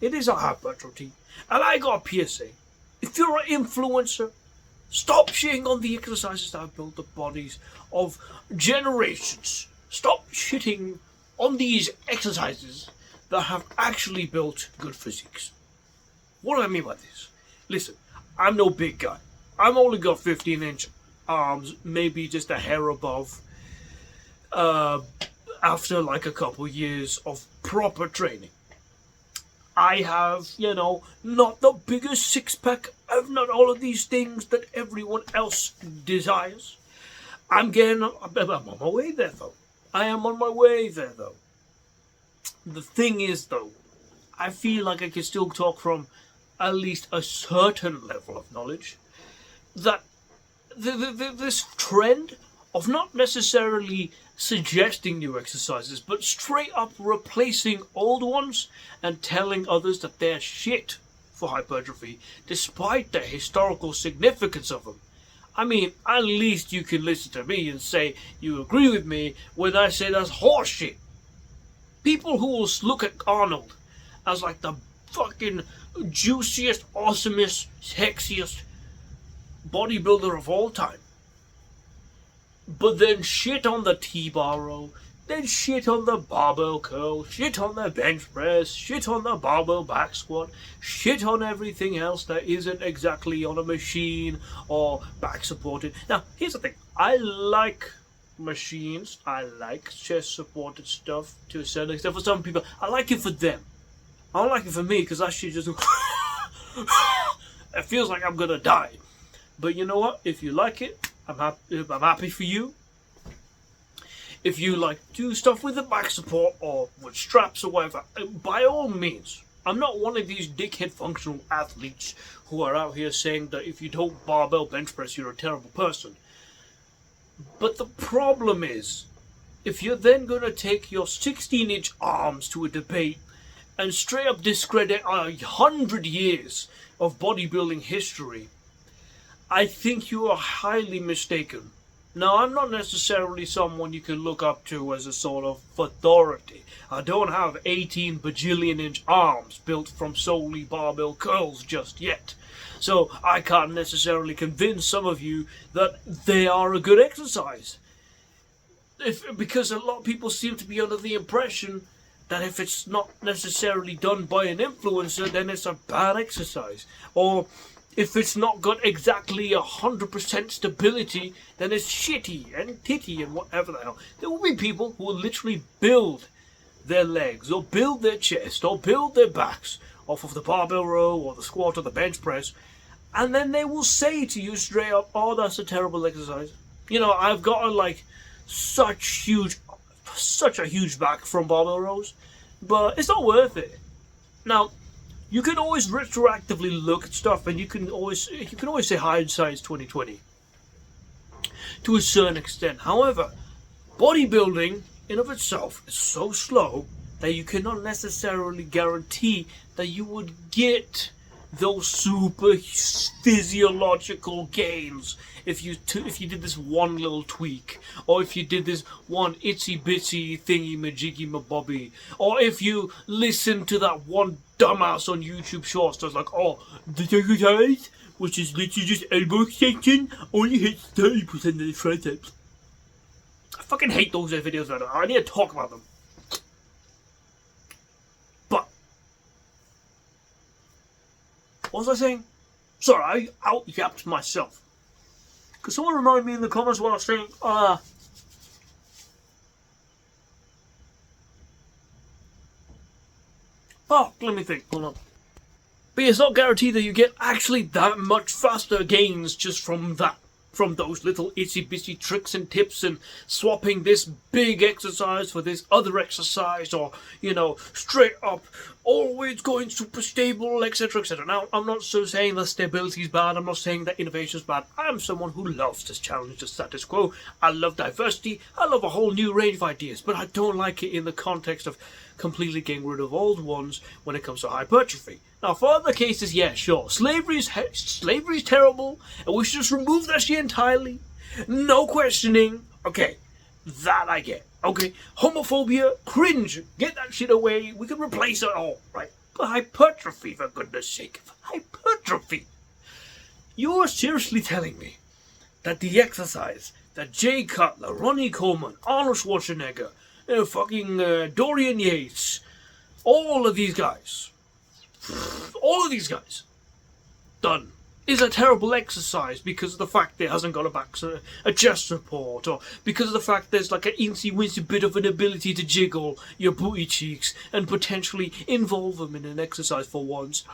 It is a hypertrophy. And I got a PSA. If you're an influencer, stop shitting on the exercises that have built the bodies of generations. Stop shitting on these exercises that have actually built good physiques. What do I mean by this? Listen, I'm no big guy. I've only got 15-inch arms, maybe just a hair above. After like a couple years of proper training. I have, not the biggest six-pack. I've not all of these things that everyone else desires. I'm on my way there, though. I am on my way there, though. The thing is, though, I feel like I can still talk from at least a certain level of knowledge. That this trend of not necessarily suggesting new exercises, but straight up replacing old ones and telling others that they're shit for hypertrophy, despite the historical significance of them. I mean, at least you can listen to me and say you agree with me when I say that's horseshit. People who will look at Arnold as like the fucking juiciest, awesomest, sexiest bodybuilder of all time, but then shit on the T-bar row, then shit on the barbell curl, shit on the bench press, shit on the barbell back squat, shit on everything else that isn't exactly on a machine or back supported. Now, here's the thing. I like machines. I like chest supported stuff to a certain extent. For some people, I like it for them. I don't like it for me because that shit just it feels like I'm gonna die. But you know what? If you like it, I'm happy for you. If you like do stuff with the back support or with straps or whatever, by all means. I'm not one of these dickhead functional athletes who are out here saying that if you don't barbell bench press, you're a terrible person. But the problem is, if you're then going to take your 16-inch arms to a debate and straight up discredit 100 years of bodybuilding history, I think you are highly mistaken. Now, I'm not necessarily someone you can look up to as a sort of authority. I don't have 18 bajillion-inch arms built from solely barbell curls just yet. So I can't necessarily convince some of you that they are a good exercise. Because a lot of people seem to be under the impression that if it's not necessarily done by an influencer, then it's a bad exercise. Or if it's not got exactly 100% stability, then it's shitty and titty and whatever the hell. There will be people who will literally build their legs or build their chest or build their backs off of the barbell row or the squat or the bench press, and then they will say to you straight up, oh, that's a terrible exercise. I've got such a huge back from barbell rows, but it's not worth it. Now, you can always retroactively look at stuff, and you can always say hindsight's 2020 to a certain extent. However, bodybuilding in of itself is so slow that you cannot necessarily guarantee that you would get those super physiological gains if you did this one little tweak, or if you did this one itsy bitsy thingy majiggy mabobby, or if you listen to that one dumbass on YouTube Shorts that's like, oh, the exercise, which is literally just elbow extension, only hits 30% of the triceps. I fucking hate those videos right now. I need to talk about them. But what was I saying? Sorry, I out-yapped myself. Could someone remind me in the comments what I was saying? Let me think. Hold on. But it's not guaranteed that you get actually that much faster gains just from that. From those little itsy-bitsy tricks and tips and swapping this big exercise for this other exercise, or, straight up, always going super stable, etc., etc. Now, I'm not so saying that stability is bad, I'm not saying that innovation is bad. I'm someone who loves to challenge the status quo. I love diversity, I love a whole new range of ideas, but I don't like it in the context of completely getting rid of old ones when it comes to hypertrophy. Now, for other cases, yeah, sure. Slavery is terrible, and we should just remove that shit entirely. No questioning. Okay, that I get. Okay, homophobia, cringe. Get that shit away. We can replace it all, right? hypertrophy, for goodness sake. Hypertrophy. You're seriously telling me that the exercise that Jay Cutler, Ronnie Coleman, Arnold Schwarzenegger, Dorian Yates, all of these guys, done, is a terrible exercise because of the fact it hasn't got a chest support, or because of the fact there's like an incy-wincy bit of an ability to jiggle your booty cheeks and potentially involve them in an exercise for once.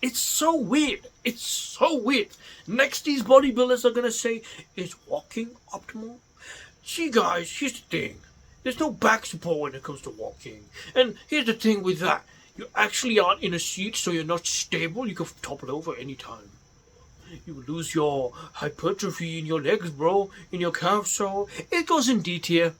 It's so weird. It's so weird. Next, these bodybuilders are going to say, is walking optimal? See, guys, here's the thing. There's no back support when it comes to walking. And here's the thing with that. You actually aren't in a seat, so you're not stable. You can topple over anytime. You lose your hypertrophy in your legs, bro, in your calves, so it goes in D tier.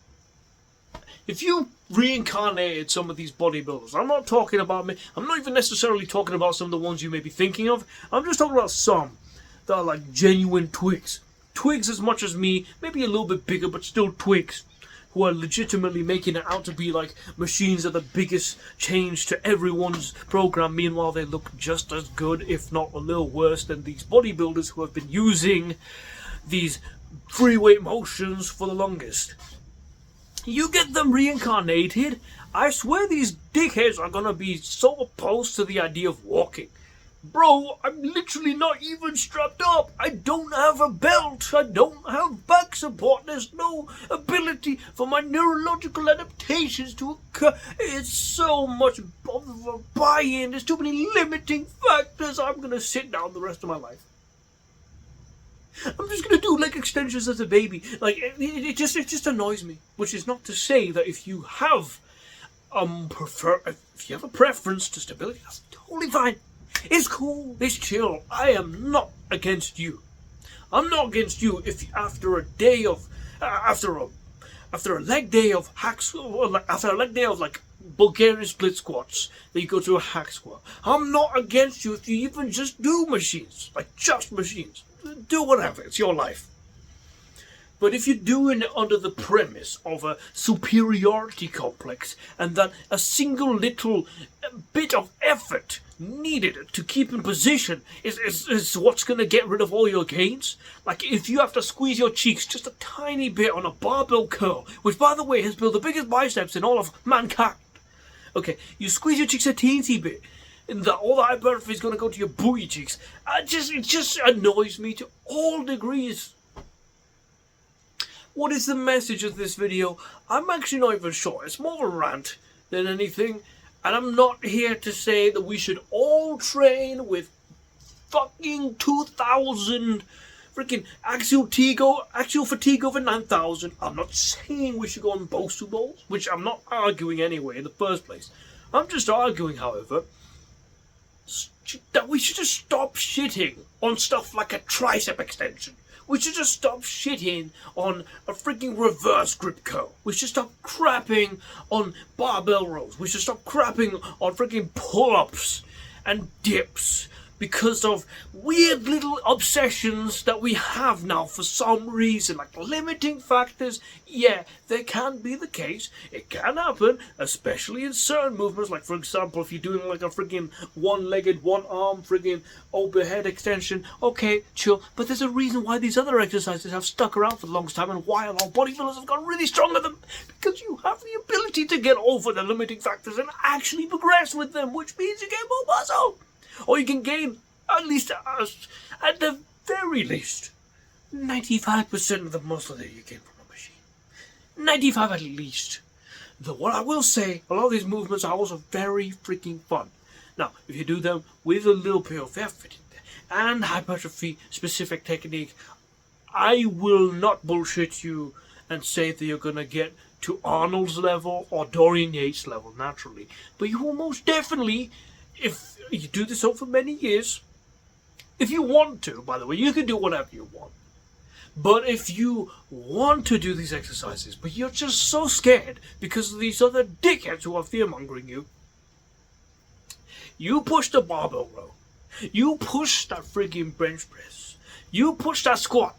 If you reincarnated some of these bodybuilders, I'm not talking about me, I'm not even necessarily talking about some of the ones you may be thinking of, I'm just talking about some that are like genuine twigs. Twigs as much as me, maybe a little bit bigger, but still twigs, who are legitimately making it out to be like machines are the biggest change to everyone's program. Meanwhile, they look just as good, if not a little worse, than these bodybuilders who have been using these free weight motions for the longest. You get them reincarnated, I swear these dickheads are gonna be so opposed to the idea of walking. Bro, I'm literally not even strapped up. I don't have a belt. I don't have back support. There's no ability for my neurological adaptations to occur. It's so much of a buy-in. There's too many limiting factors. I'm gonna sit down the rest of my life. I'm just gonna do leg extensions as a baby. Like it just annoys me. Which is not to say that if you have if you have a preference to stability, that's totally fine. It's cool. It's chill. I am not against you. I'm not against you if after a day of after a leg day of hacks, after a leg day of like Bulgarian split squats, that you go to a hack squat. I'm not against you if you even just do machines, like just machines. Do whatever, it's your life. But if you're doing it under the premise of a superiority complex and that a single little bit of effort needed to keep in position is what's going to get rid of all your gains, like if you have to squeeze your cheeks just a tiny bit on a barbell curl, which by the way has built the biggest biceps in all of mankind, okay, you squeeze your cheeks a teensy bit, and all the hypertrophy is going to go to your booty cheeks. It just annoys me to all degrees. What is the message of this video? I'm actually not even sure. It's more of a rant than anything. And I'm not here to say that we should all train with fucking 2,000 freaking axial fatigue over 9,000. I'm not saying we should go on Bosu balls, which I'm not arguing anyway in the first place. I'm just arguing, however, that we should just stop shitting on stuff like a tricep extension. We should just stop shitting on a freaking reverse grip curl. We should stop crapping on barbell rows. We should stop crapping on freaking pull-ups and dips because of weird little obsessions that we have now for some reason, like limiting factors. Yeah, they can be the case. It can happen, especially in certain movements, like for example, if you're doing like a freaking one-legged, one-arm freaking overhead extension, okay, chill, but there's a reason why these other exercises have stuck around for the longest time and why our bodybuilders have gotten really strong at them, because you have the ability to get over the limiting factors and actually progress with them, which means you get more muscle. Or you can gain, at the very least, 95% of the muscle that you gain from a machine. 95 at least. Though what I will say, a lot of these movements are also very freaking fun. Now, if you do them with a little bit of effort in there and hypertrophy specific technique, I will not bullshit you and say that you're going to get to Arnold's level or Dorian Yates' level naturally. But you will most definitely, if you do this over many years, if you want to, by the way, you can do whatever you want. But if you want to do these exercises, but you're just so scared because of these other dickheads who are fear-mongering you, you push the barbell row, you push that friggin' bench press, you push that squat,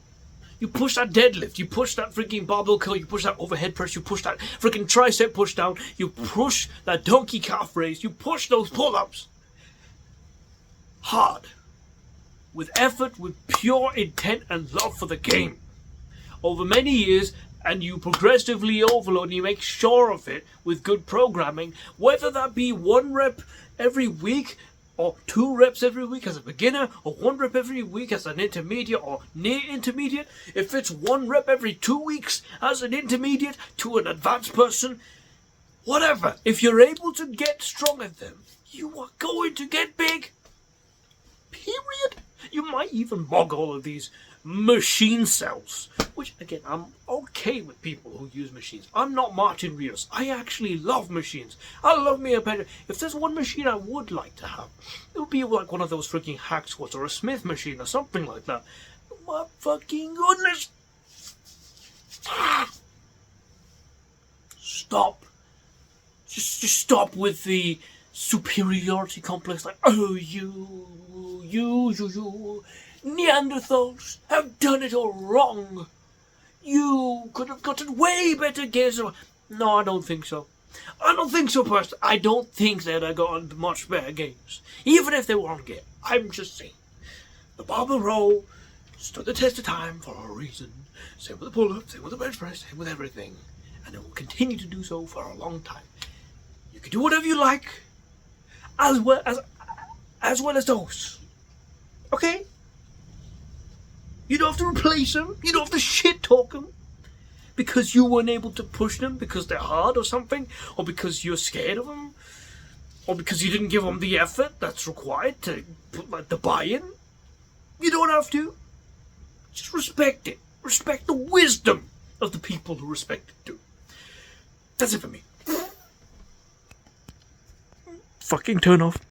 You push that deadlift, you push that freaking barbell curl, you push that overhead press, you push that freaking tricep push down, you push that donkey calf raise, you push those pull-ups. Hard. With effort, with pure intent and love for the game. Over many years, and you progressively overload and you make sure of it with good programming, whether that be 1 rep every week, or 2 reps every week as a beginner, or 1 rep every week as an intermediate or near intermediate, if it's 1 rep every 2 weeks as an intermediate to an advanced person, whatever, if you're able to get strong at them, you are going to get big. Period. You might even mog all of these machine cells, which again, I'm okay with people who use machines. I'm not Martin Rios. I actually love machines. I love me a better. If there's one machine I would like to have, it would be like one of those freaking hack squats or a Smith machine or something like that. My fucking goodness. Stop. Just stop with the superiority complex, like, oh, you Neanderthals have done it all wrong. You could have gotten way better gears. No, I don't think so. I don't think so, personally. I don't think that I got on much better games, even if they were on gear. I'm just saying. The barbell row stood the test of time for a reason. Same with the pull-up, same with the bench press, same with everything. And it will continue to do so for a long time. You can do whatever you like, as well as those. Okay? You don't have to replace them. You don't have to shit talk them because you weren't able to push them because they're hard or something, or because you're scared of them, or because you didn't give them the effort that's required to put like the buy-in. You don't have to. Just respect it. Respect the wisdom of the people who respect it too. That's it for me. Fucking turn off.